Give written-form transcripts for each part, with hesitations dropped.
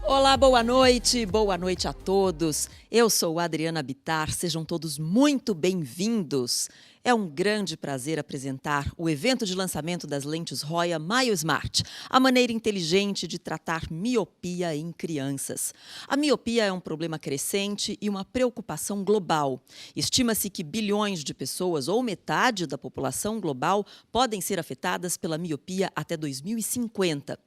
Olá, boa noite a todos. Eu sou Adriana Bittar, sejam todos muito bem-vindos. É um grande prazer apresentar o evento de lançamento das lentes Roya MyoSmart, a maneira inteligente de tratar miopia em crianças. A miopia é um problema crescente e uma preocupação global. Estima-se que bilhões de pessoas, ou metade da população global, podem ser afetadas pela miopia até 2050.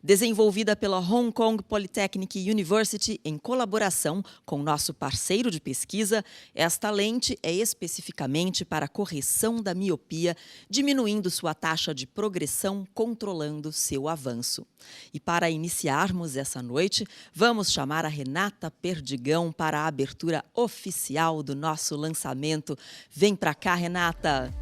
Desenvolvida pela Hong Kong Polytechnic University em colaboração com nosso parceiro de pesquisa, esta lente é especificamente para a correção da miopia, diminuindo sua taxa de progressão, controlando seu avanço. E para iniciarmos essa noite, vamos chamar a Renata Perdigão para a abertura oficial do nosso lançamento. Vem para cá, Renata!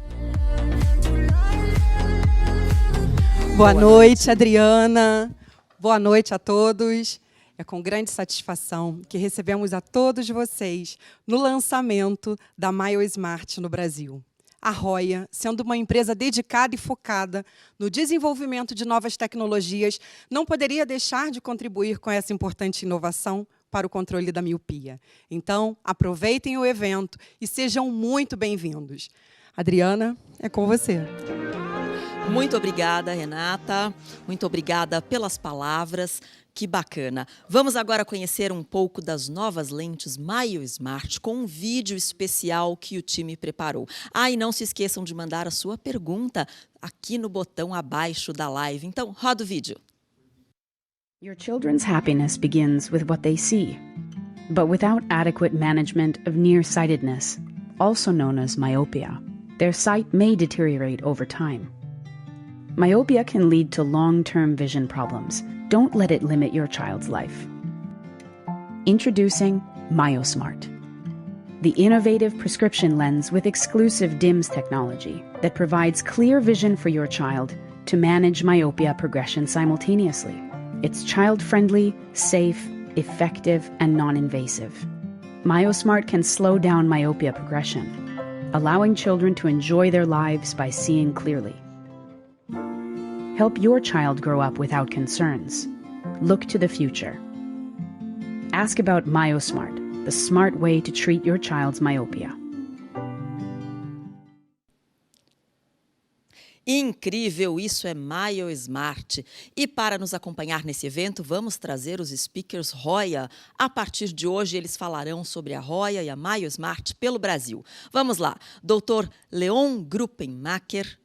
Boa noite, Adriana. Boa noite a todos. É com grande satisfação que recebemos a todos vocês no lançamento da MyoSmart no Brasil. A Roya, sendo uma empresa dedicada e focada no desenvolvimento de novas tecnologias, não poderia deixar de contribuir com essa importante inovação para o controle da miopia. Então, aproveitem o evento e sejam muito bem-vindos. Adriana, é com você. Muito obrigada, Renata. Muito obrigada pelas palavras. Que bacana. Vamos agora conhecer um pouco das novas lentes MyoSmart com um vídeo especial que o time preparou. E não se esqueçam de mandar a sua pergunta aqui no botão abaixo da live. Então, roda o vídeo. Your children's happiness begins with what they see. But without adequate management of nearsightedness, also known as myopia, their sight may deteriorate over time. Myopia can lead to long-term vision problems. Don't let it limit your child's life. Introducing MyoSmart, the innovative prescription lens with exclusive DIMS technology that provides clear vision for your child to manage myopia progression simultaneously. It's child-friendly, safe, effective, and non-invasive. MyoSmart can slow down myopia progression, allowing children to enjoy their lives by seeing clearly. Help your child grow up without concerns. Look to the future. Ask about MyoSmart, the smart way to treat your child's myopia. Incrível, isso é MyoSmart. E para nos acompanhar nesse evento, vamos trazer os speakers Roya. A partir de hoje, eles falarão sobre a Roya e a MyoSmart pelo Brasil. Vamos lá, Dr. Leon Gruppenmacher,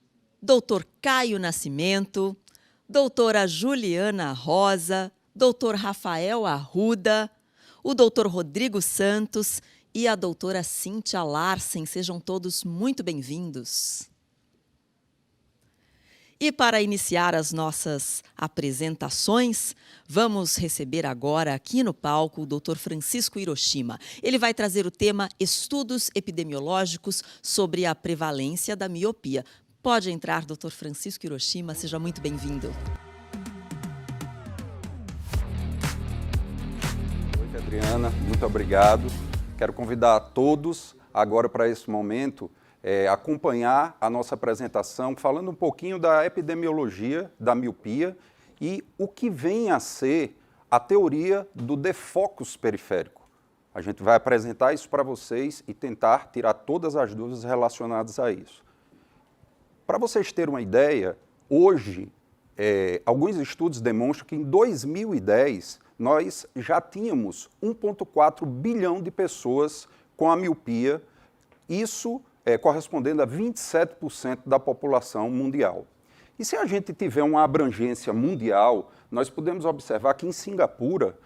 Dr. Caio Nascimento, doutora Juliana Rosa, Dr. Rafael Arruda, o Dr. Rodrigo Santos e a doutora Cíntia Larsen. Sejam todos muito bem-vindos. E para iniciar as nossas apresentações, vamos receber agora aqui no palco o Dr. Francisco Hiroshima. Ele vai trazer o tema Estudos Epidemiológicos sobre a Prevalência da Miopia. Pode entrar, Dr. Francisco Hiroshima, seja muito bem-vindo. Oi, Adriana, muito obrigado. Quero convidar a todos agora para esse momento acompanhar a nossa apresentação, falando um pouquinho da epidemiologia da miopia e o que vem a ser a teoria do defocus periférico. A gente vai apresentar isso para vocês e tentar tirar todas as dúvidas relacionadas a isso. Para vocês terem uma ideia, hoje, alguns estudos demonstram que em 2010 nós já tínhamos 1,4 bilhão de pessoas com a miopia, isso correspondendo a 27% da população mundial. E se a gente tiver uma abrangência mundial, nós podemos observar que em Singapura,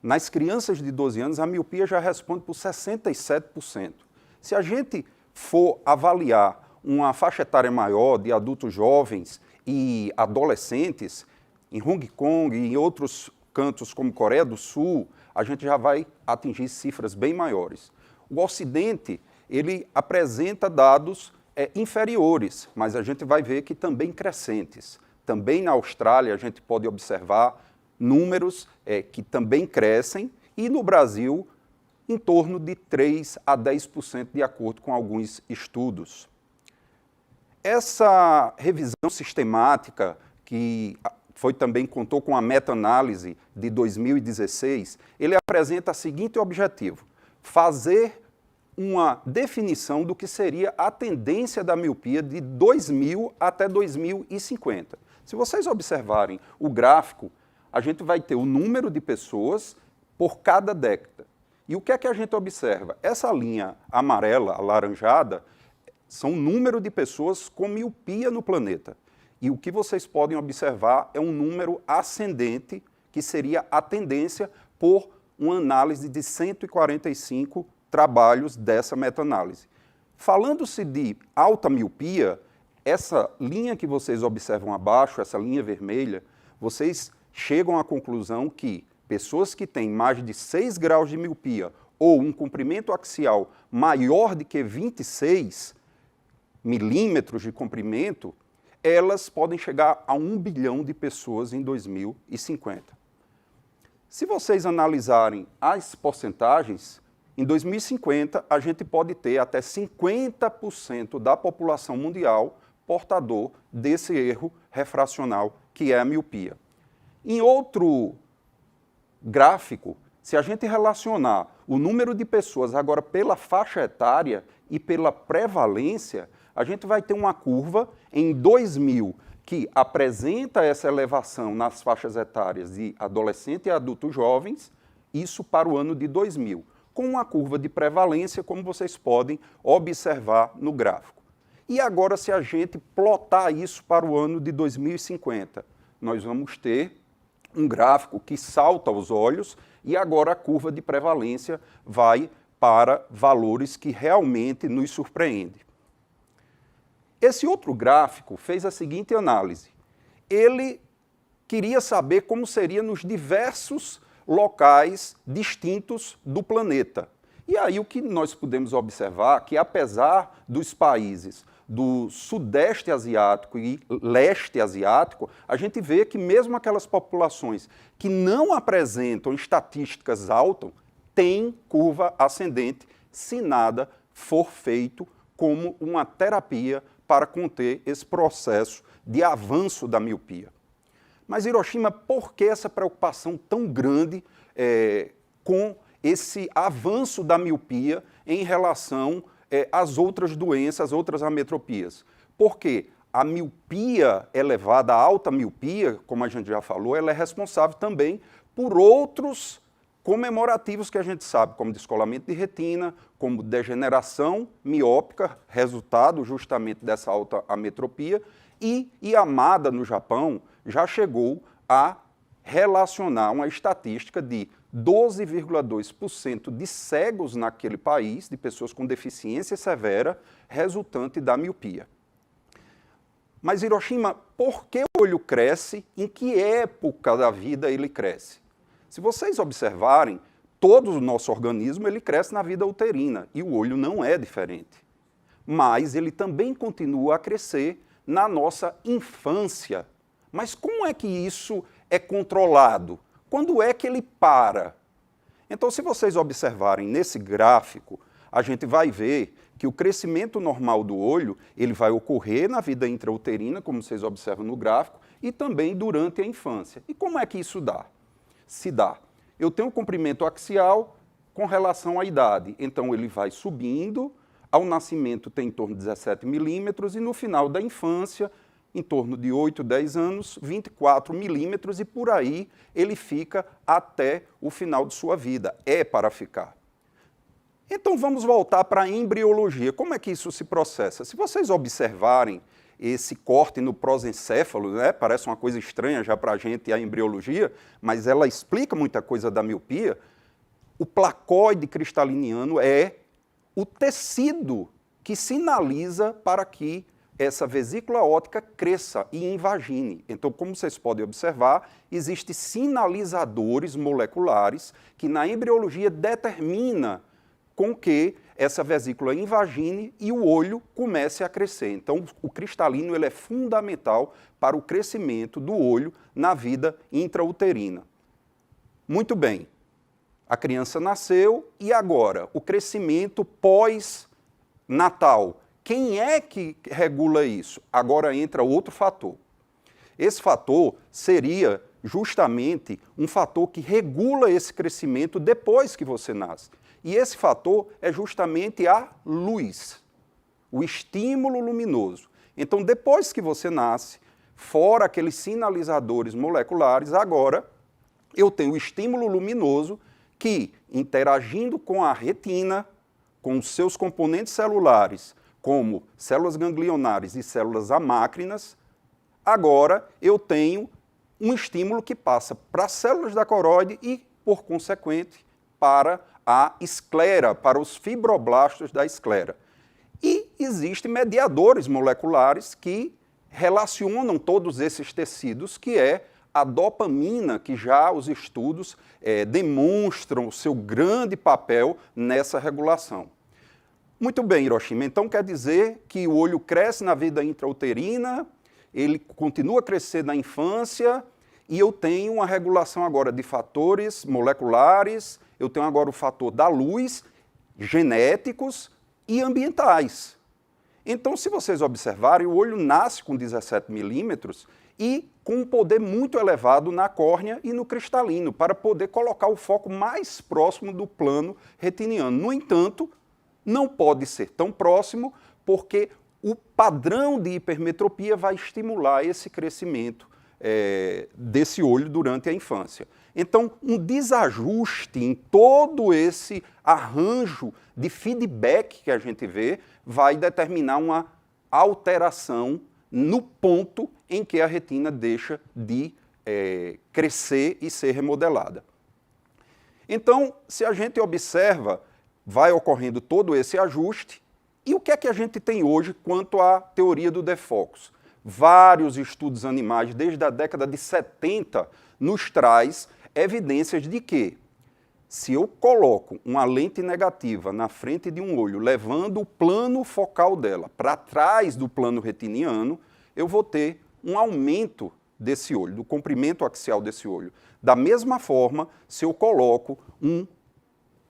nas crianças de 12 anos, a miopia já responde por 67%. Se a gente for avaliar uma faixa etária maior de adultos jovens e adolescentes, em Hong Kong e em outros cantos como Coreia do Sul, a gente já vai atingir cifras bem maiores. O Ocidente, ele apresenta dados inferiores, mas a gente vai ver que também crescentes. Também na Austrália a gente pode observar números que também crescem e no Brasil em torno de 3 a 10% de acordo com alguns estudos. Essa revisão sistemática que contou com a meta-análise de 2016, ele apresenta o seguinte objetivo: fazer uma definição do que seria a tendência da miopia de 2000 até 2050. Se vocês observarem o gráfico, a gente vai ter o número de pessoas por cada década. E o que é que a gente observa? Essa linha amarela, alaranjada, são o número de pessoas com miopia no planeta. E o que vocês podem observar é um número ascendente, que seria a tendência por uma análise de 145 trabalhos dessa meta-análise. Falando-se de alta miopia, essa linha que vocês observam abaixo, essa linha vermelha, vocês chegam à conclusão que pessoas que têm mais de 6 graus de miopia ou um comprimento axial maior do que 26 milímetros de comprimento, elas podem chegar a 1 bilhão de pessoas em 2050. Se vocês analisarem as porcentagens, em 2050 a gente pode ter até 50% da população mundial portador desse erro refracional que é a miopia. Em outro gráfico, se a gente relacionar o número de pessoas agora pela faixa etária e pela prevalência, a gente vai ter uma curva em 2000 que apresenta essa elevação nas faixas etárias de adolescente e adultos jovens, isso para o ano de 2000, com uma curva de prevalência, como vocês podem observar no gráfico. E agora, se a gente plotar isso para o ano de 2050, nós vamos ter um gráfico que salta aos olhos e agora a curva de prevalência vai para valores que realmente nos surpreendem. Esse outro gráfico fez a seguinte análise. Ele queria saber como seria nos diversos locais distintos do planeta. E aí o que nós podemos observar é que, apesar dos países do Sudeste Asiático e Leste Asiático, a gente vê que mesmo aquelas populações que não apresentam estatísticas altas, têm curva ascendente se nada for feito como uma terapia para conter esse processo de avanço da miopia. Mas, Hiroshima, por que essa preocupação tão grande com esse avanço da miopia em relação às outras doenças, às outras ametropias? Porque a miopia elevada, a alta miopia, como a gente já falou, ela é responsável também por outros comemorativos que a gente sabe, como descolamento de retina, como degeneração miópica, resultado justamente dessa alta ametropia, e Yamada, no Japão, já chegou a relacionar uma estatística de 12,2% de cegos naquele país, de pessoas com deficiência severa, resultante da miopia. Mas, Hiroshima, por que o olho cresce? Em que época da vida ele cresce? Se vocês observarem, todo o nosso organismo ele cresce na vida uterina, e o olho não é diferente. Mas ele também continua a crescer na nossa infância. Mas como é que isso é controlado? Quando é que ele para? Então, se vocês observarem nesse gráfico, a gente vai ver que o crescimento normal do olho ele vai ocorrer na vida intrauterina, como vocês observam no gráfico, e também durante a infância. E como é que isso se dá? Eu tenho um comprimento axial com relação à idade, então ele vai subindo, ao nascimento tem em torno de 17 milímetros e no final da infância, em torno de 8, 10 anos, 24 milímetros e por aí ele fica até o final de sua vida. É para ficar. Então vamos voltar para a embriologia. Como é que isso se processa? Se vocês observarem esse corte no prosencéfalo, né, parece uma coisa estranha já para a gente a embriologia, mas ela explica muita coisa da miopia. O placóide cristaliniano é o tecido que sinaliza para que essa vesícula óptica cresça e invagine. Então, como vocês podem observar, existem sinalizadores moleculares que na embriologia determina com que essa vesícula invagine e o olho comece a crescer. Então, o cristalino ele é fundamental para o crescimento do olho na vida intrauterina. Muito bem, a criança nasceu e agora o crescimento pós-natal. Quem é que regula isso? Agora entra outro fator. Esse fator seria justamente um fator que regula esse crescimento depois que você nasce. E esse fator é justamente a luz, o estímulo luminoso. Então, depois que você nasce, fora aqueles sinalizadores moleculares, agora eu tenho o estímulo luminoso que, interagindo com a retina, com os seus componentes celulares, como células ganglionares e células amácrinas, agora eu tenho um estímulo que passa para as células da coroide e, por consequente, para a esclera, para os fibroblastos da esclera. E existem mediadores moleculares que relacionam todos esses tecidos, que é a dopamina, que já os estudos demonstram o seu grande papel nessa regulação. Muito bem, Hiroshima, então quer dizer que o olho cresce na vida intrauterina, ele continua a crescer na infância e eu tenho uma regulação agora de fatores moleculares, eu tenho agora o fator da luz, genéticos e ambientais. Então, se vocês observarem, o olho nasce com 17 milímetros e com um poder muito elevado na córnea e no cristalino, para poder colocar o foco mais próximo do plano retiniano. No entanto, não pode ser tão próximo, porque o padrão de hipermetropia vai estimular esse crescimento desse olho durante a infância. Então, um desajuste em todo esse arranjo de feedback que a gente vê vai determinar uma alteração no ponto em que a retina deixa de crescer e ser remodelada. Então, se a gente observa, vai ocorrendo todo esse ajuste. E o que é que a gente tem hoje quanto à teoria do defocus? Vários estudos animais, desde a década de 70, nos traz evidências de que, se eu coloco uma lente negativa na frente de um olho, levando o plano focal dela para trás do plano retiniano, eu vou ter um aumento desse olho, do comprimento axial desse olho. Da mesma forma, se eu coloco um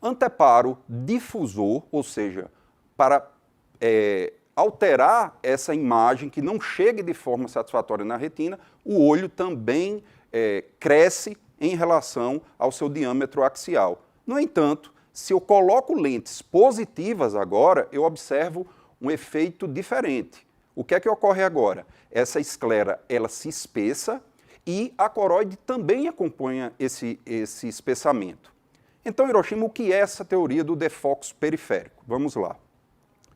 anteparo difusor, ou seja, para alterar essa imagem que não chegue de forma satisfatória na retina, o olho também cresce em relação ao seu diâmetro axial. No entanto, se eu coloco lentes positivas agora, eu observo um efeito diferente. O que é que ocorre agora? Essa esclera, ela se espessa e a coroide também acompanha esse espessamento. Então, Hiroshima, o que é essa teoria do defocus periférico? Vamos lá.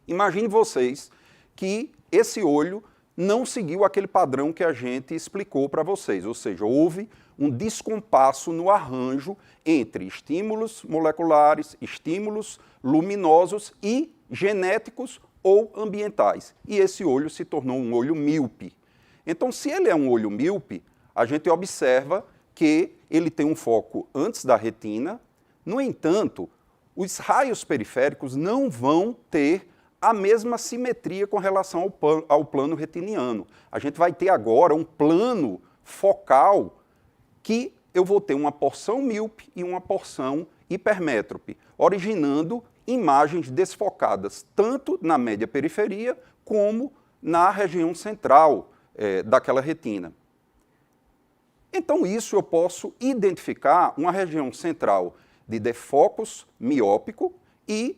Imagine vocês que esse olho não seguiu aquele padrão que a gente explicou para vocês, ou seja, houve um descompasso no arranjo entre estímulos moleculares, estímulos luminosos e genéticos ou ambientais. E esse olho se tornou um olho míope. Então, se ele é um olho míope, a gente observa que ele tem um foco antes da retina. No entanto, os raios periféricos não vão ter a mesma simetria com relação ao plano retiniano. A gente vai ter agora um plano focal que eu vou ter uma porção míope e uma porção hipermétrope, originando imagens desfocadas tanto na média periferia como na região central daquela retina. Então, isso eu posso identificar uma região central de defocus miópico e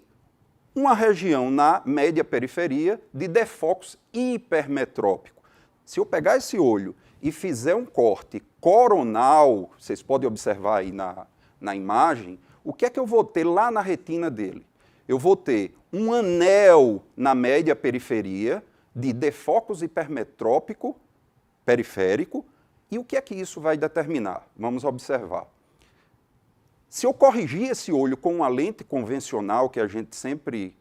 uma região na média periferia de defocus hipermetrópico. Se eu pegar esse olho e fizer um corte coronal, vocês podem observar aí na imagem, o que é que eu vou ter lá na retina dele? Eu vou ter um anel na média periferia de defocus hipermetrópico periférico. E o que é que isso vai determinar? Vamos observar. Se eu corrigir esse olho com uma lente convencional, que a gente sempre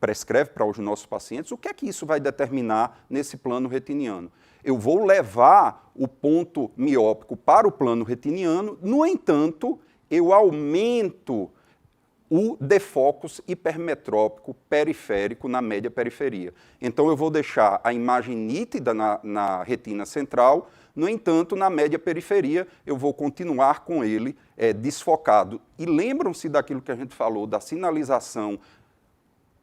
prescreve para os nossos pacientes, o que é que isso vai determinar nesse plano retiniano? Eu vou levar o ponto miópico para o plano retiniano, no entanto, eu aumento o defocus hipermetrópico periférico na média periferia. Então, eu vou deixar a imagem nítida na retina central, no entanto, na média periferia, eu vou continuar com ele desfocado. E lembram-se daquilo que a gente falou, da sinalização,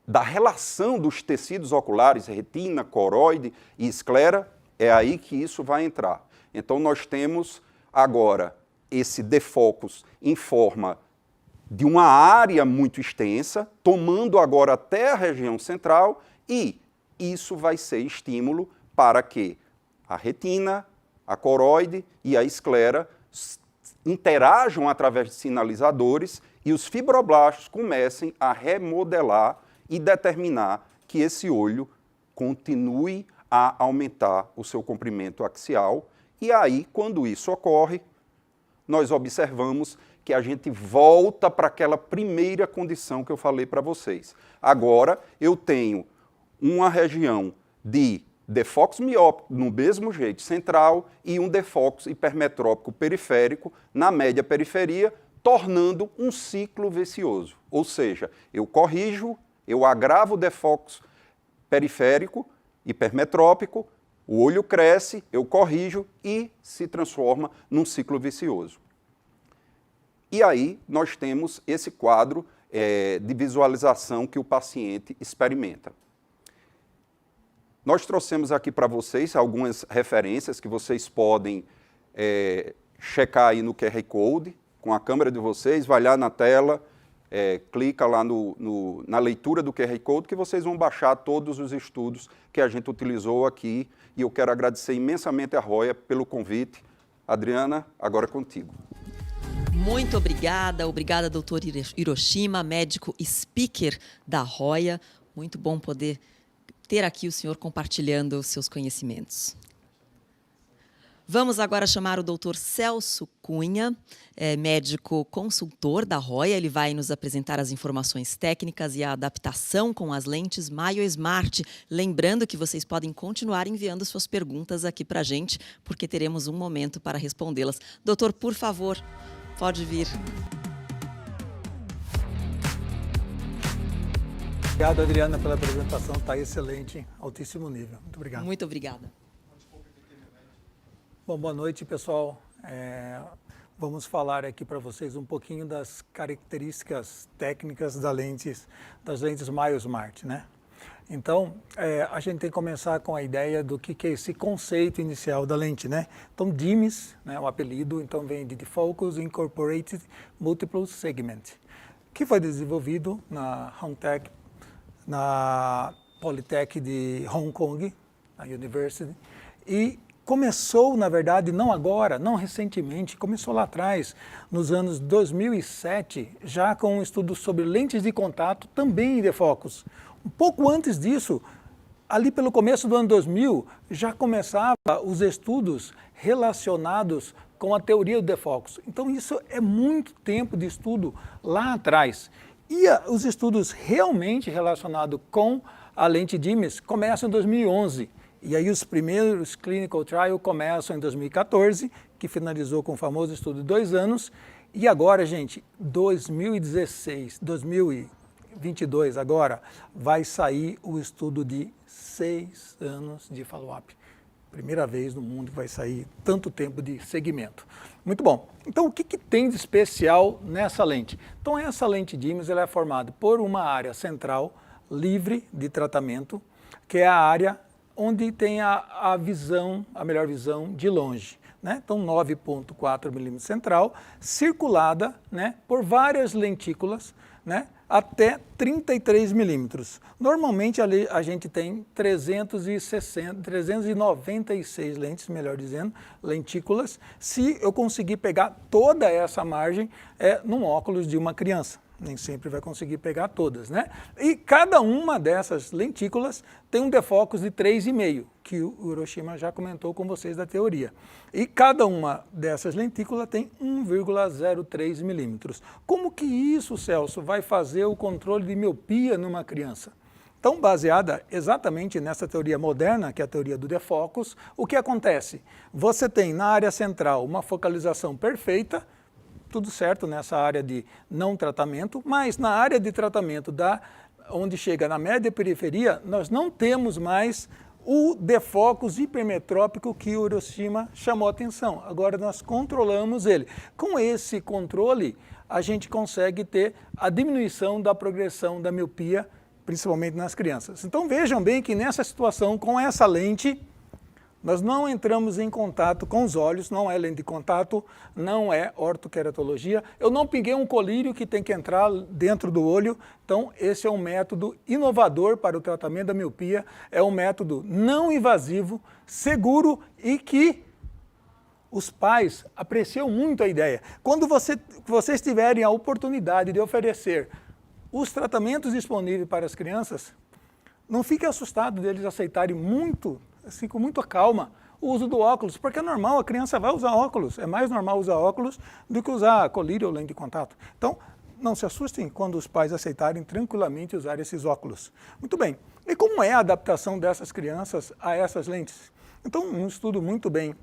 da relação dos tecidos oculares, retina, coroide e esclera? É aí que isso vai entrar. Então, nós temos agora esse defocus em forma de uma área muito extensa, tomando agora até a região central, e isso vai ser estímulo para que a retina, a coroide e a esclera interajam através de sinalizadores e os fibroblastos comecem a remodelar e determinar que esse olho continue a aumentar o seu comprimento axial. E aí, quando isso ocorre, nós observamos que a gente volta para aquela primeira condição que eu falei para vocês. Agora, eu tenho uma região de defocus miópico no mesmo jeito central e um defocus hipermetrópico periférico na média periferia, tornando um ciclo vicioso. Ou seja, eu corrijo, eu agravo o defocus periférico, hipermetrópico, o olho cresce, eu corrijo e se transforma num ciclo vicioso. E aí nós temos esse quadro de visualização que o paciente experimenta. Nós trouxemos aqui para vocês algumas referências que vocês podem checar aí no QR Code, com a câmera de vocês, vai lá na tela, clica lá na leitura do QR Code, que vocês vão baixar todos os estudos que a gente utilizou aqui. E eu quero agradecer imensamente a Roya pelo convite. Adriana, agora é contigo. Muito obrigada, doutor Hiroshima, médico e speaker da Roya. Muito bom poder ter aqui o senhor compartilhando os seus conhecimentos. Vamos agora chamar o doutor Celso Cunha, médico consultor da Roya. Ele vai nos apresentar as informações técnicas e a adaptação com as lentes Maio Smart. Lembrando que vocês podem continuar enviando suas perguntas aqui para a gente, porque teremos um momento para respondê-las. Doutor, por favor, pode vir. Obrigado, Adriana, pela apresentação. Está excelente, altíssimo nível. Muito obrigado. Muito obrigada. Bom, boa noite, pessoal. Vamos falar aqui para vocês um pouquinho das características técnicas das lentes Maio Smart, né? Então, a gente tem que começar com a ideia do que é esse conceito inicial da lente, né? Então, DIMS, né, o apelido, então vem de Focus Incorporated Multiple Segment, que foi desenvolvido na Hongtech, na Polytech de Hong Kong, na University, e começou, na verdade, não agora, não recentemente, começou lá atrás, nos anos 2007, já com um estudo sobre lentes de contato, também em defocus. Um pouco antes disso, ali pelo começo do ano 2000, já começava os estudos relacionados com a teoria do defocus. Então isso é muito tempo de estudo lá atrás. E os estudos realmente relacionados com a lente DIMS começam em 2011. E aí os primeiros clinical trials começam em 2014, que finalizou com o famoso estudo de 2 anos. E agora, gente, 2022 agora, vai sair o estudo de 6 anos de follow-up. Primeira vez no mundo que vai sair tanto tempo de segmento. Muito bom. Então, o que tem de especial nessa lente? Então, essa lente DIMS ela é formada por uma área central livre de tratamento, que é a área onde tem a visão, a melhor visão de longe, né? Então 9,4 milímetros central, circulada, né, por várias lentículas, né, até 33 milímetros. Normalmente ali a gente tem 396 lentes, melhor dizendo, lentículas, se eu conseguir pegar toda essa margem num óculos de uma criança. Nem sempre vai conseguir pegar todas, né? E cada uma dessas lentículas tem um defocus de 3,5, que o Hiroshima já comentou com vocês da teoria. E cada uma dessas lentículas tem 1,03 milímetros. Como que isso, Celso, vai fazer o controle de miopia numa criança? Então, baseada exatamente nessa teoria moderna, que é a teoria do defocus, o que acontece? Você tem na área central uma focalização perfeita, tudo certo nessa área de não tratamento, mas na área de tratamento onde chega na média periferia, nós não temos mais o defocus hipermetrópico que o Hiroshima chamou a atenção. Agora nós controlamos ele. Com esse controle, a gente consegue ter a diminuição da progressão da miopia, principalmente nas crianças. Então vejam bem que nessa situação, com essa lente, Nós não entramos em contato com os olhos, não é lente de contato, não é ortoqueratologia. Eu não peguei um colírio que tem que entrar dentro do olho. Então, esse é um método inovador para o tratamento da miopia. É um método não invasivo, seguro e que os pais apreciam muito a ideia. Quando vocês tiverem a oportunidade de oferecer os tratamentos disponíveis para as crianças, não fique assustado deles aceitarem muito, assim, com muita calma, o uso do óculos, porque é normal, a criança vai usar óculos, é mais normal usar óculos do que usar colírio ou lente de contato. Então, não se assustem quando os pais aceitarem tranquilamente usar esses óculos. Muito bem, e como é a adaptação dessas crianças a essas lentes? Então, um estudo muito bem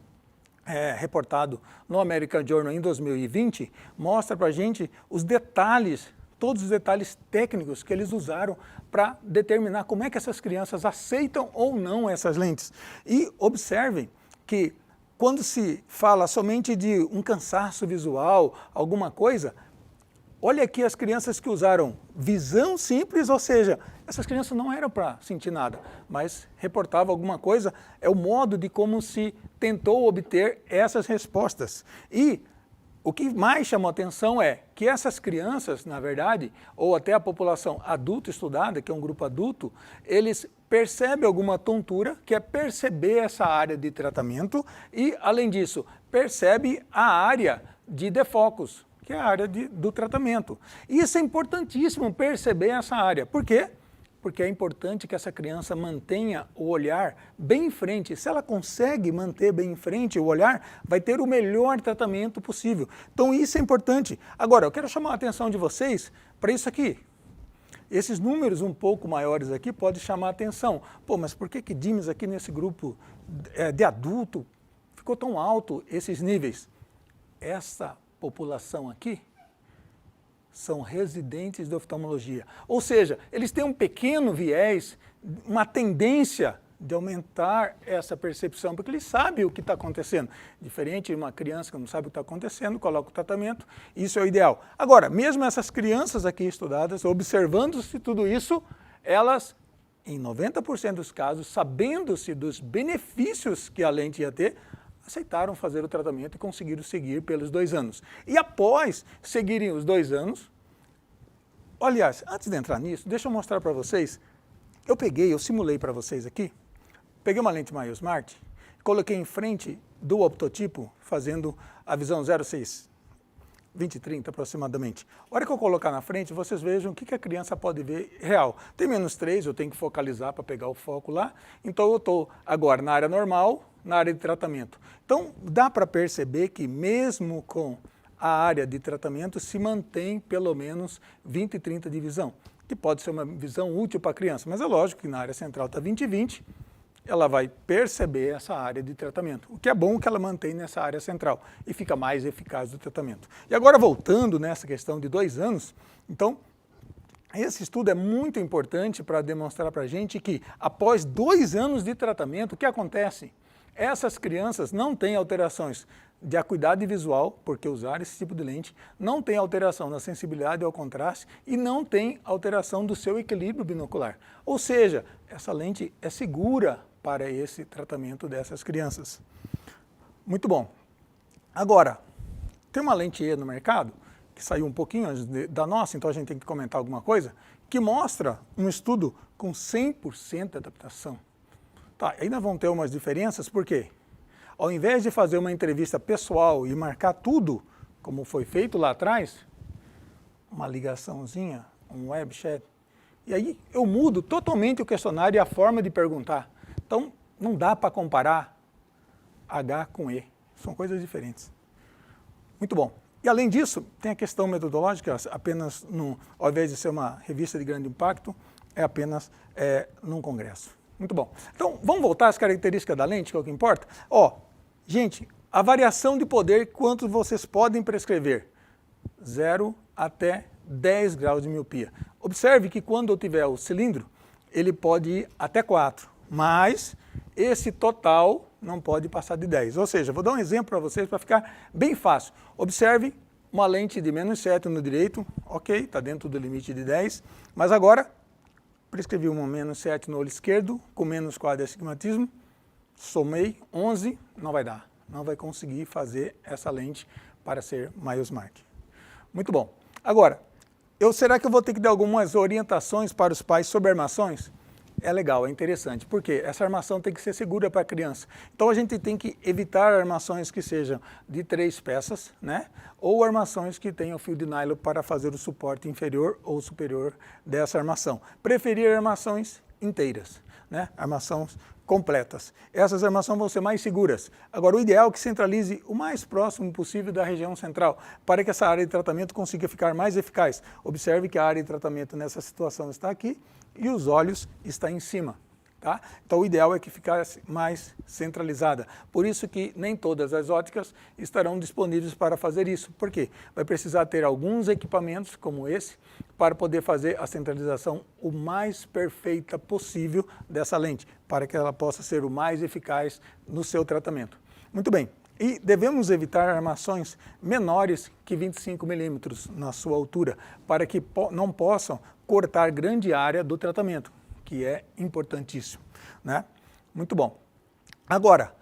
reportado no American Journal em 2020, mostra para a gente os detalhes, todos os detalhes técnicos que eles usaram para determinar como é que essas crianças aceitam ou não essas lentes. E observem que quando se fala somente de um cansaço visual, alguma coisa, olha aqui as crianças que usaram visão simples, ou seja, essas crianças não eram para sentir nada, mas reportavam alguma coisa, é o modo de como se tentou obter essas respostas. E o que mais chamou atenção é que essas crianças, na verdade, ou até a população adulta estudada, que é um grupo adulto, eles percebem alguma tontura, que é perceber essa área de tratamento e, além disso, percebe a área de defocus, que é a área do tratamento. E isso é importantíssimo, perceber essa área. Por quê? Porque é importante que essa criança mantenha o olhar bem em frente. Se ela consegue manter bem em frente o olhar, vai ter o melhor tratamento possível. Então isso é importante. Agora, eu quero chamar a atenção de vocês para isso aqui. Esses números um pouco maiores aqui podem chamar a atenção. Pô, mas por que DIMS aqui nesse grupo de adulto ficou tão alto esses níveis? Essa população aqui são residentes de oftalmologia. Ou seja, eles têm um pequeno viés, uma tendência de aumentar essa percepção, porque eles sabem o que está acontecendo. Diferente de uma criança que não sabe o que está acontecendo, coloca o tratamento, isso é o ideal. Agora, mesmo essas crianças aqui estudadas, observando-se tudo isso, elas, em 90% dos casos, sabendo-se dos benefícios que a lente ia ter, aceitaram fazer o tratamento e conseguiram seguir pelos 2 anos. E após seguirem os 2 anos, aliás, antes de entrar nisso, deixa eu mostrar para vocês, eu simulei para vocês aqui, peguei uma lente Maior Smart, coloquei em frente do optotipo, fazendo a visão 06, 20/30 aproximadamente. A hora que eu colocar na frente, vocês vejam o que a criança pode ver real. Tem -3, eu tenho que focalizar para pegar o foco lá, então eu estou agora na área normal, na área de tratamento. Então, dá para perceber que mesmo com a área de tratamento se mantém pelo menos 20/30 de visão, que pode ser uma visão útil para a criança, mas é lógico que na área central está 20/20, ela vai perceber essa área de tratamento, o que é bom que ela mantém nessa área central e fica mais eficaz do tratamento. E agora voltando nessa questão de 2 anos, então, esse estudo é muito importante para demonstrar para a gente que após 2 anos de tratamento, o que acontece? Essas crianças não têm alterações de acuidade visual, porque usaram esse tipo de lente, não tem alteração na sensibilidade ao contraste e não tem alteração do seu equilíbrio binocular. Ou seja, essa lente é segura para esse tratamento dessas crianças. Muito bom. Agora, tem uma lente E no mercado, que saiu um pouquinho antes da nossa, então a gente tem que comentar alguma coisa, que mostra um estudo com 100% de adaptação. Tá, ainda vão ter umas diferenças, por quê? Ao invés de fazer uma entrevista pessoal e marcar tudo, como foi feito lá atrás, uma ligaçãozinha, um web chat, e aí eu mudo totalmente o questionário e a forma de perguntar. Então, não dá para comparar H com E, são coisas diferentes. Muito bom. E além disso, tem a questão metodológica, apenas, ao invés de ser uma revista de grande impacto, é apenas num congresso. Muito bom. Então, vamos voltar às características da lente, que é o que importa? Gente, a variação de poder, quanto vocês podem prescrever? 0 até 10 graus de miopia. Observe que quando eu tiver o cilindro, ele pode ir até 4, mas esse total não pode passar de 10. Ou seja, vou dar um exemplo para vocês para ficar bem fácil. Observe uma lente de -7 no direito, ok, está dentro do limite de 10, mas agora prescrevi uma -7 no olho esquerdo, com -4 de astigmatismo, somei 11, não vai dar. Não vai conseguir fazer essa lente para ser MyoSmart. Muito bom. Agora, será que eu vou ter que dar algumas orientações para os pais sobre armações? É legal, é interessante, porque essa armação tem que ser segura para a criança. Então a gente tem que evitar armações que sejam de 3 peças, né? Ou armações que tenham fio de nylon para fazer o suporte inferior ou superior dessa armação. Preferir armações inteiras, né? Armações completas. Essas armações vão ser mais seguras. Agora, o ideal é que centralize o mais próximo possível da região central, para que essa área de tratamento consiga ficar mais eficaz. Observe que a área de tratamento nessa situação está aqui e os olhos estão em cima. Tá? Então, o ideal é que ficasse mais centralizada. Por isso que nem todas as óticas estarão disponíveis para fazer isso. Por quê? Vai precisar ter alguns equipamentos como esse para poder fazer a centralização o mais perfeita possível dessa lente, para que ela possa ser o mais eficaz no seu tratamento. Muito bem. E devemos evitar armações menores que 25 milímetros na sua altura, para que não possam cortar grande área do tratamento, que é importantíssimo, né? Muito bom. Agora,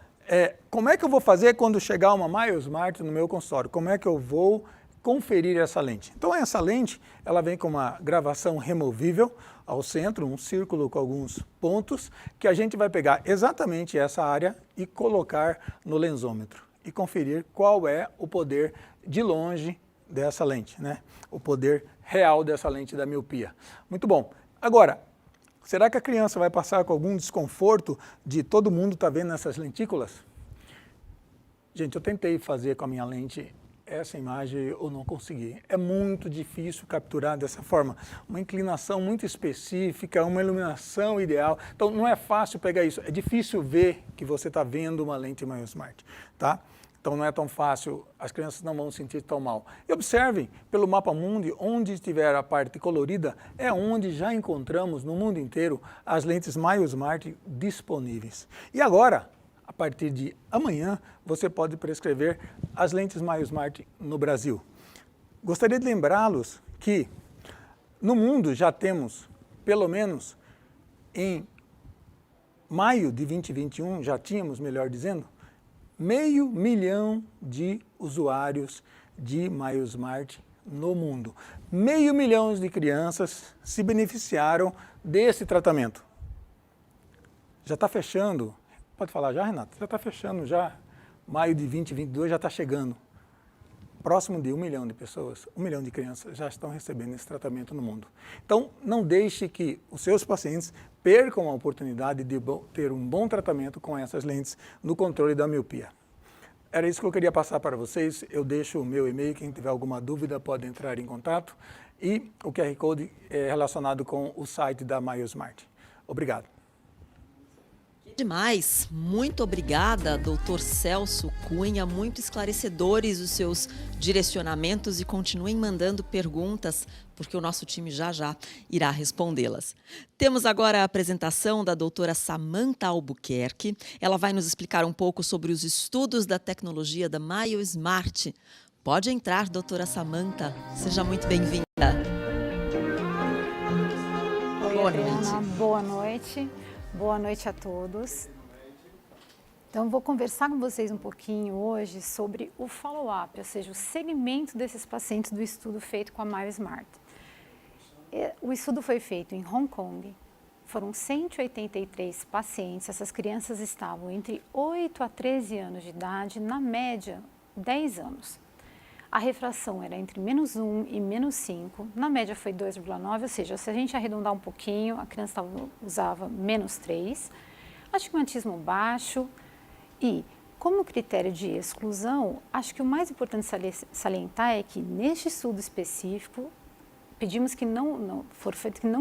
como é que eu vou fazer quando chegar uma MyoSmart no meu consultório? Como é que eu vou conferir essa lente? Então, essa lente, ela vem com uma gravação removível ao centro, um círculo com alguns pontos, que a gente vai pegar exatamente essa área e colocar no lensômetro e conferir qual é o poder de longe dessa lente, né? O poder real dessa lente da miopia. Muito bom. Agora, será que a criança vai passar com algum desconforto de todo mundo estar vendo essas lentículas? Gente, eu tentei fazer com a minha lente essa imagem, eu não consegui. É muito difícil capturar dessa forma. Uma inclinação muito específica, uma iluminação ideal. Então, não é fácil pegar isso. É difícil ver que você está vendo uma lente MyoSmart, tá? Então não é tão fácil, as crianças não vão sentir tão mal. E observem, pelo mapa mundi, onde estiver a parte colorida, é onde já encontramos no mundo inteiro as lentes MyoSmart disponíveis. E agora, a partir de amanhã, você pode prescrever as lentes MyoSmart no Brasil. Gostaria de lembrá-los que no mundo já temos, pelo menos em maio de 2021, já tínhamos, melhor dizendo, 500 mil de usuários de MyoSmart no mundo. 500 mil de crianças se beneficiaram desse tratamento. Já está fechando, pode falar já, Renato? Já está fechando já, maio de 2022 já está chegando. Próximo de 1 milhão de pessoas, 1 milhão de crianças já estão recebendo esse tratamento no mundo. Então, não deixe que os seus pacientes percam a oportunidade de ter um bom tratamento com essas lentes no controle da miopia. Era isso que eu queria passar para vocês. Eu deixo o meu e-mail, quem tiver alguma dúvida pode entrar em contato. E o QR Code é relacionado com o site da MyoSmart. Obrigado. Demais, muito obrigada, Dr. Celso Cunha, muito esclarecedores os seus direcionamentos e continuem mandando perguntas, porque o nosso time já irá respondê-las. Temos agora a apresentação da doutora Samantha Albuquerque. Ela vai nos explicar um pouco sobre os estudos da tecnologia da MyoSmart. Pode entrar, doutora Samantha, seja muito bem-vinda. Oi, Adriana, boa noite. Boa noite a todos. Então, vou conversar com vocês um pouquinho hoje sobre o follow-up, ou seja, o segmento desses pacientes do estudo feito com a MyoSmart. O estudo foi feito em Hong Kong, foram 183 pacientes, essas crianças estavam entre 8 a 13 anos de idade, na média 10 anos. A refração era entre -1 e -5, na média foi 2,9, ou seja, se a gente arredondar um pouquinho, a criança usava -3, astigmatismo baixo e, como critério de exclusão, acho que o mais importante salientar é que neste estudo específico, pedimos que não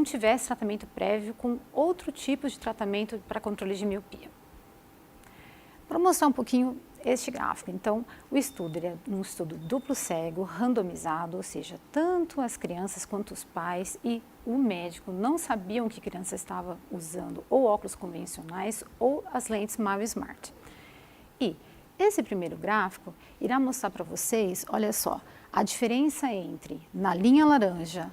tivesse tratamento prévio com outro tipo de tratamento para controle de miopia. Para mostrar um pouquinho este gráfico, então, o estudo é um estudo duplo cego, randomizado, ou seja, tanto as crianças quanto os pais e o médico não sabiam que a criança estava usando ou óculos convencionais ou as lentes MyoSmart. E esse primeiro gráfico irá mostrar para vocês, olha só, a diferença entre, na linha laranja,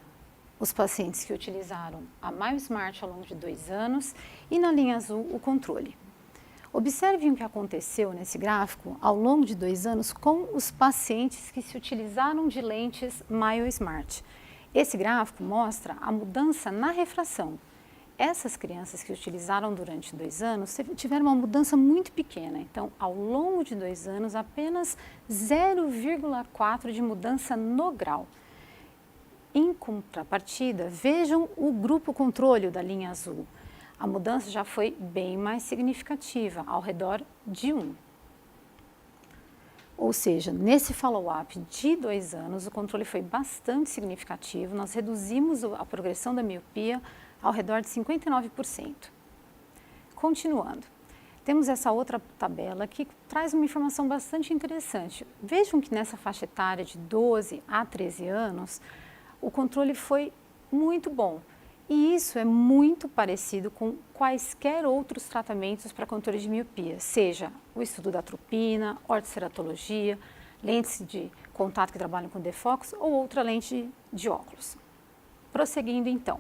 os pacientes que utilizaram a MyoSmart ao longo de 2 anos e na linha azul, o controle. Observem o que aconteceu nesse gráfico ao longo de 2 anos com os pacientes que se utilizaram de lentes MyoSmart. Esse gráfico mostra a mudança na refração. Essas crianças que utilizaram durante 2 anos tiveram uma mudança muito pequena. Então, ao longo de 2 anos, apenas 0,4 de mudança no grau. Em contrapartida, vejam o grupo controle da linha azul. A mudança já foi bem mais significativa, ao redor de 1. Ou seja, nesse follow-up de 2 anos, o controle foi bastante significativo, nós reduzimos a progressão da miopia ao redor de 59%. Continuando, temos essa outra tabela que traz uma informação bastante interessante. Vejam que nessa faixa etária de 12 a 13 anos, o controle foi muito bom. E isso é muito parecido com quaisquer outros tratamentos para controle de miopia, seja o estudo da atropina, ortoceratologia, lentes de contato que trabalham com defocus ou outra lente de óculos. Prosseguindo então,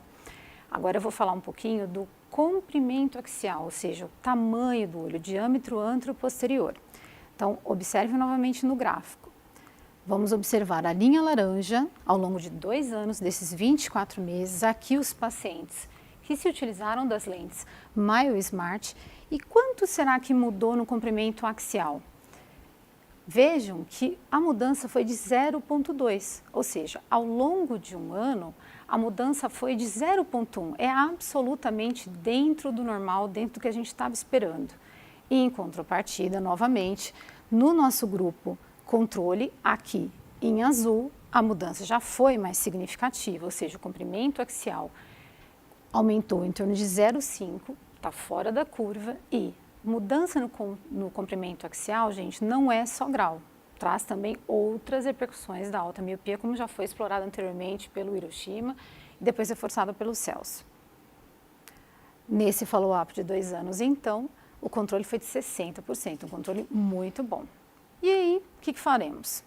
agora eu vou falar um pouquinho do comprimento axial, ou seja, o tamanho do olho, o diâmetro antero-posterior. Então, observe novamente no gráfico. Vamos observar a linha laranja ao longo de 2 anos, desses 24 meses, aqui os pacientes que se utilizaram das lentes MyoSmart. E quanto será que mudou no comprimento axial? Vejam que a mudança foi de 0,2, ou seja, ao longo de 1 ano, a mudança foi de 0,1. É absolutamente dentro do normal, dentro do que a gente estava esperando. E em contrapartida, novamente, no nosso grupo controle, aqui em azul, a mudança já foi mais significativa, ou seja, o comprimento axial aumentou em torno de 0,5, está fora da curva, e mudança no comprimento axial, gente, não é só grau, traz também outras repercussões da alta miopia, como já foi explorado anteriormente pelo Hiroshima e depois reforçado pelo Celso. Nesse follow-up de 2 anos, então, o controle foi de 60%, um controle muito bom. E aí, o que faremos?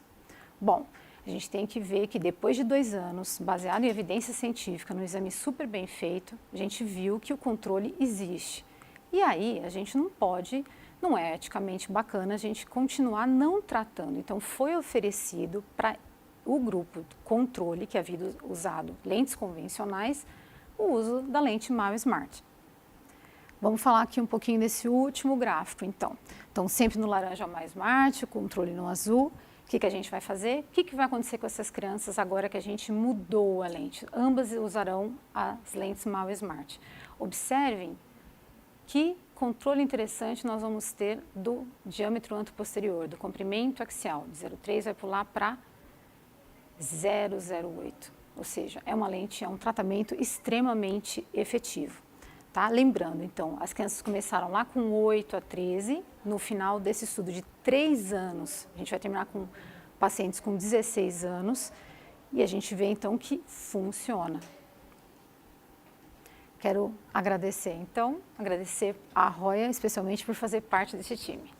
Bom, a gente tem que ver que depois de 2 anos, baseado em evidência científica, num exame super bem feito, a gente viu que o controle existe. E aí, a gente não pode, não é eticamente bacana a gente continuar não tratando. Então, foi oferecido para o grupo controle, que havia usado lentes convencionais, o uso da lente MyoSmart. Vamos falar aqui um pouquinho desse último gráfico, então. Então, sempre no laranja MyoSmart, o controle no azul. O que a gente vai fazer? O que vai acontecer com essas crianças agora que a gente mudou a lente? Ambas usarão as lentes MyoSmart. Observem que controle interessante nós vamos ter do diâmetro anteroposterior, do comprimento axial. De 0,3 vai pular para 0,08. Ou seja, é uma lente, é um tratamento extremamente efetivo. Tá? Lembrando, então, as crianças começaram lá com 8 a 13, no final desse estudo de 3 anos, a gente vai terminar com pacientes com 16 anos, e a gente vê, então, que funciona. Quero agradecer, então, agradecer a Roya, especialmente por fazer parte desse time.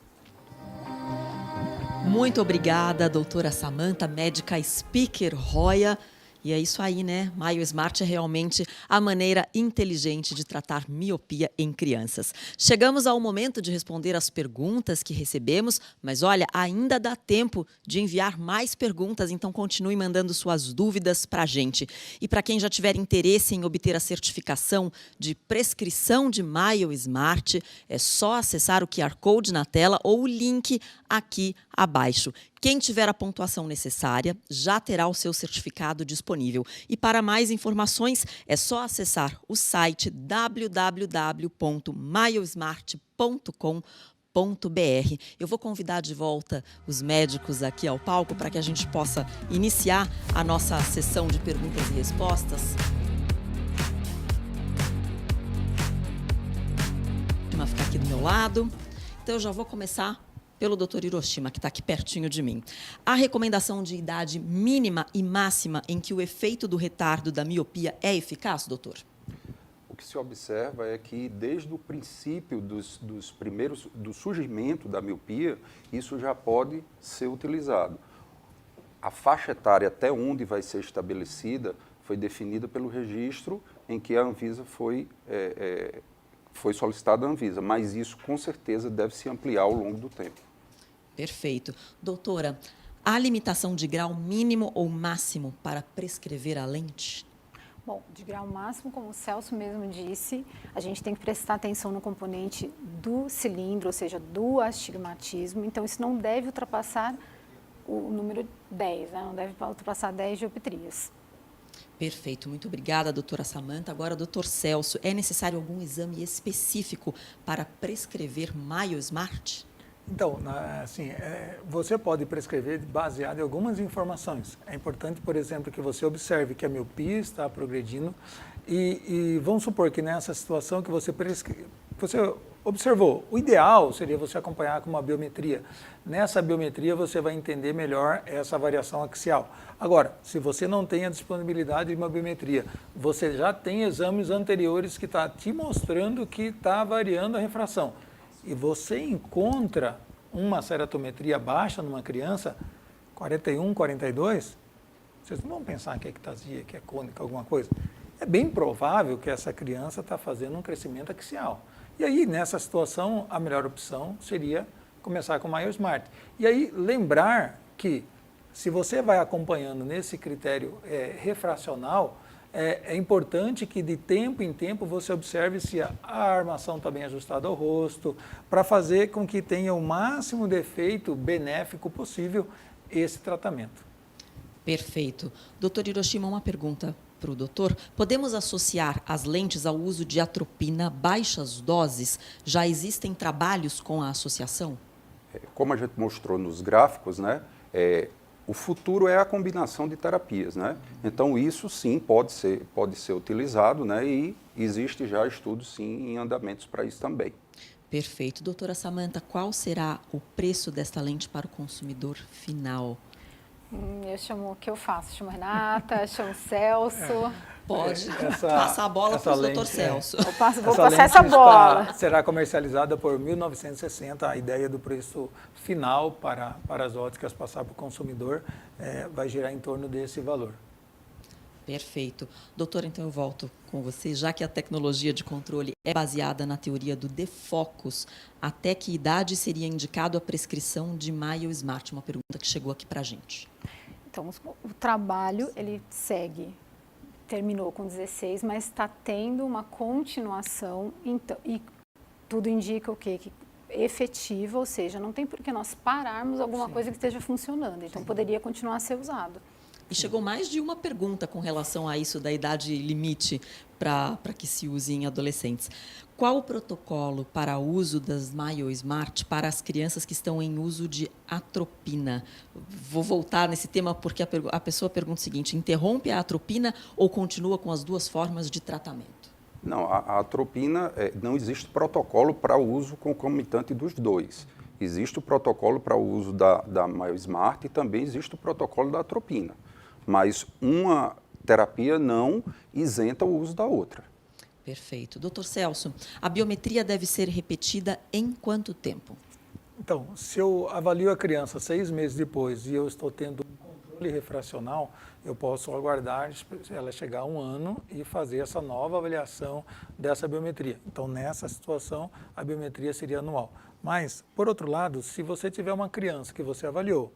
Muito obrigada, doutora Samantha, médica speaker Roya. E é isso aí, né? MyoSmart é realmente a maneira inteligente de tratar miopia em crianças. Chegamos ao momento de responder as perguntas que recebemos, mas olha, ainda dá tempo de enviar mais perguntas, então continue mandando suas dúvidas para a gente. E para quem já tiver interesse em obter a certificação de prescrição de MyoSmart, é só acessar o QR Code na tela ou o link aqui abaixo. Quem tiver a pontuação necessária já terá o seu certificado disponível. E para mais informações é só acessar o site www.myosmart.com.br. Eu vou convidar de volta os médicos aqui ao palco para que a gente possa iniciar a nossa sessão de perguntas e respostas. Vou ficar aqui do meu lado. Então eu já vou começar pelo Dr. Hiroshima, que está aqui pertinho de mim. A recomendação de idade mínima e máxima em que o efeito do retardo da miopia é eficaz, doutor? O que se observa é que desde o princípio do surgimento da miopia, isso já pode ser utilizado. A faixa etária até onde vai ser estabelecida foi definida pelo registro em que a Anvisa foi solicitado à Anvisa, mas isso com certeza deve se ampliar ao longo do tempo. Perfeito. Doutora, há limitação de grau mínimo ou máximo para prescrever a lente? Bom, de grau máximo, como o Celso mesmo disse, a gente tem que prestar atenção no componente do cilindro, ou seja, do astigmatismo. Então, isso não deve ultrapassar o número 10, né? Não deve ultrapassar 10 dioptrias. Perfeito, muito obrigada, doutora Samanta. Agora, doutor Celso, é necessário algum exame específico para prescrever Maio Smart? Então, assim, você pode prescrever baseado em algumas informações. É importante, por exemplo, que você observe que a miopia está progredindo e vamos supor que nessa situação que você observou, o ideal seria você acompanhar com uma biometria. Nessa biometria você vai entender melhor essa variação axial. Agora, se você não tem a disponibilidade de uma biometria, você já tem exames anteriores que estão te mostrando que está variando a refração. E você encontra uma ceratometria baixa numa criança, 41, 42, vocês não vão pensar que é ectasia, que é cônica, alguma coisa. É bem provável que essa criança está fazendo um crescimento axial. E aí, nessa situação, a melhor opção seria começar com o Maio Smart. E aí, lembrar que, se você vai acompanhando nesse critério refracional, é importante que de tempo em tempo você observe se a armação está bem ajustada ao rosto, para fazer com que tenha o máximo de efeito benéfico possível esse tratamento. Perfeito. Doutor Hiroshima, uma pergunta para o doutor. Podemos associar as lentes ao uso de atropina baixas doses? Já existem trabalhos com a associação? Como a gente mostrou nos gráficos, né, o futuro é a combinação de terapias, né? Então, isso sim pode ser utilizado, né? E existe já estudos sim em andamentos para isso também. Perfeito. Doutora Samanta, qual será o preço desta lente para o consumidor final? Eu chamo o que eu faço? Chamo Renata, chamo Celso. Pode passar a bola para o doutor Celso. Vou passar essa bola. Será comercializada por 1.960. A ideia do preço final para as óticas passar para o consumidor vai girar em torno desse valor. Perfeito. Doutor, então eu volto com você. Já que a tecnologia de controle é baseada na teoria do defocus, até que idade seria indicado a prescrição de Maio Smart? Uma pergunta que chegou aqui para a gente. Então, o trabalho, ele terminou com 16, mas está tendo uma continuação, então, e tudo indica o quê? Que efetiva, ou seja, não tem por que nós pararmos alguma coisa que esteja funcionando, então poderia continuar a ser usado. E chegou mais de uma pergunta com relação a isso da idade limite para que se use em adolescentes. Qual o protocolo para o uso das Maio Smart para as crianças que estão em uso de atropina? Vou voltar nesse tema porque a pessoa pergunta o seguinte: interrompe a atropina ou continua com as duas formas de tratamento? Não, a atropina, não existe protocolo para o uso concomitante dos dois. Existe o protocolo para o uso da Maio Smart e também existe o protocolo da atropina. Mas uma terapia não isenta o uso da outra. Perfeito. Doutor Celso, a biometria deve ser repetida em quanto tempo? Então, se eu avalio a criança 6 meses depois e eu estou tendo um controle refracional, eu posso aguardar ela chegar a 1 ano e fazer essa nova avaliação dessa biometria. Então, nessa situação, a biometria seria anual. Mas, por outro lado, se você tiver uma criança que você avaliou,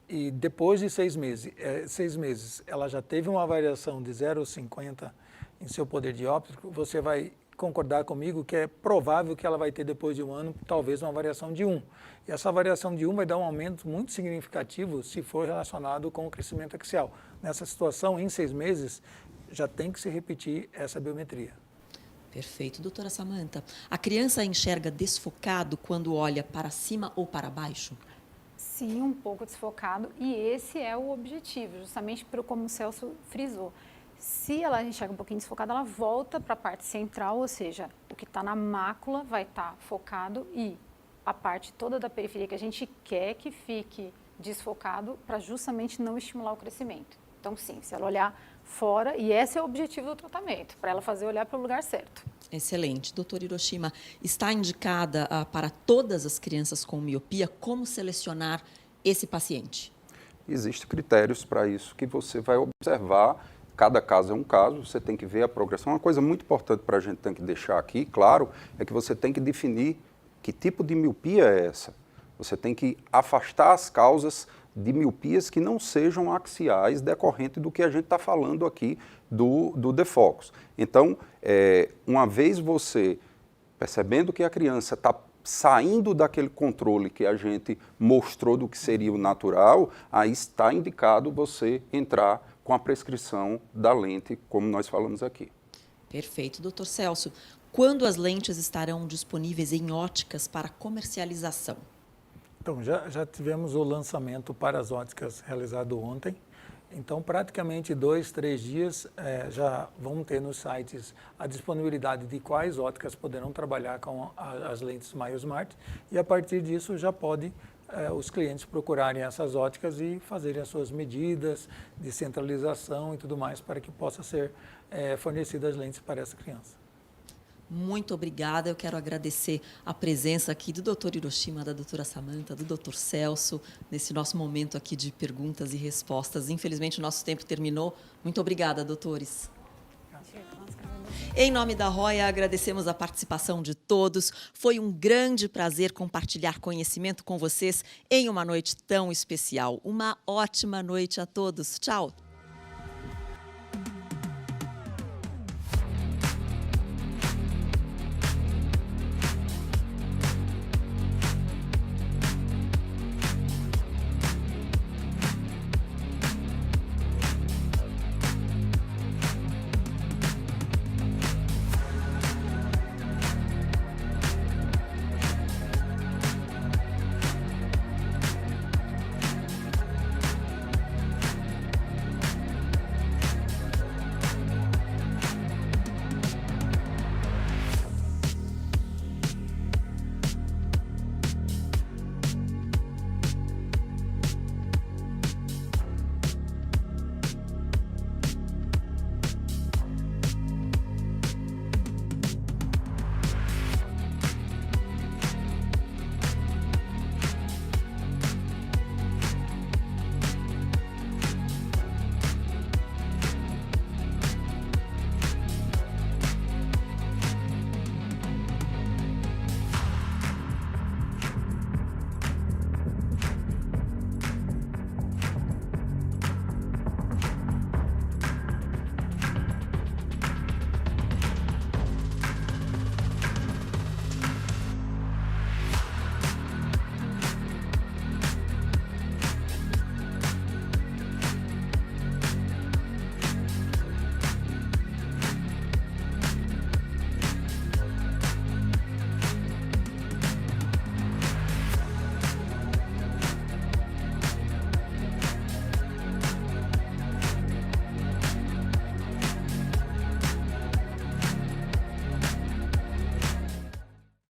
e depois de 6 meses, ela já teve uma variação de 0,50 em seu poder dióptrico, você vai concordar comigo que é provável que ela vai ter depois de 1 ano, talvez uma variação de 1. E essa variação de 1 vai dar um aumento muito significativo se for relacionado com o crescimento axial. Nessa situação, em 6 meses, já tem que se repetir essa biometria. Perfeito. Doutora Samanta, a criança enxerga desfocado quando olha para cima ou para baixo? Sim, um pouco desfocado, e esse é o objetivo, justamente como o Celso frisou. Se ela enxerga um pouquinho desfocada, ela volta para a parte central, ou seja, o que está na mácula vai estar focado e a parte toda da periferia que a gente quer que fique desfocado para justamente não estimular o crescimento. Então, sim, se ela olhar fora, e esse é o objetivo do tratamento, para ela fazer olhar para o lugar certo. Excelente. Doutor Hiroshima, está indicada para todas as crianças com miopia como selecionar esse paciente? Existem critérios para isso que você vai observar Cada caso é um caso, você tem que ver a progressão. Uma coisa muito importante para a gente tem que deixar aqui, claro, é que você tem que definir que tipo de miopia é essa. Você tem que afastar as causas de miopias que não sejam axiais decorrente do que a gente está falando aqui do defocus. Então, uma vez você percebendo que a criança está saindo daquele controle que a gente mostrou do que seria o natural, aí está indicado você entrar com a prescrição da lente, como nós falamos aqui. Perfeito. Doutor Celso, quando as lentes estarão disponíveis em óticas para comercialização? Então, já tivemos o lançamento para as óticas realizado ontem. Então, praticamente 2, 3 dias já vão ter nos sites a disponibilidade de quais óticas poderão trabalhar com as lentes SmileSmart e a partir disso já pode os clientes procurarem essas óticas e fazerem as suas medidas de centralização e tudo mais para que possa ser fornecidas as lentes para essa criança. Muito obrigada. Eu quero agradecer a presença aqui do Dr. Hiroshima, da doutora Samantha, do Dr. Celso, nesse nosso momento aqui de perguntas e respostas. Infelizmente, o nosso tempo terminou. Muito obrigada, doutores. Em nome da Roya, agradecemos a participação de todos. Foi um grande prazer compartilhar conhecimento com vocês em uma noite tão especial. Uma ótima noite a todos. Tchau.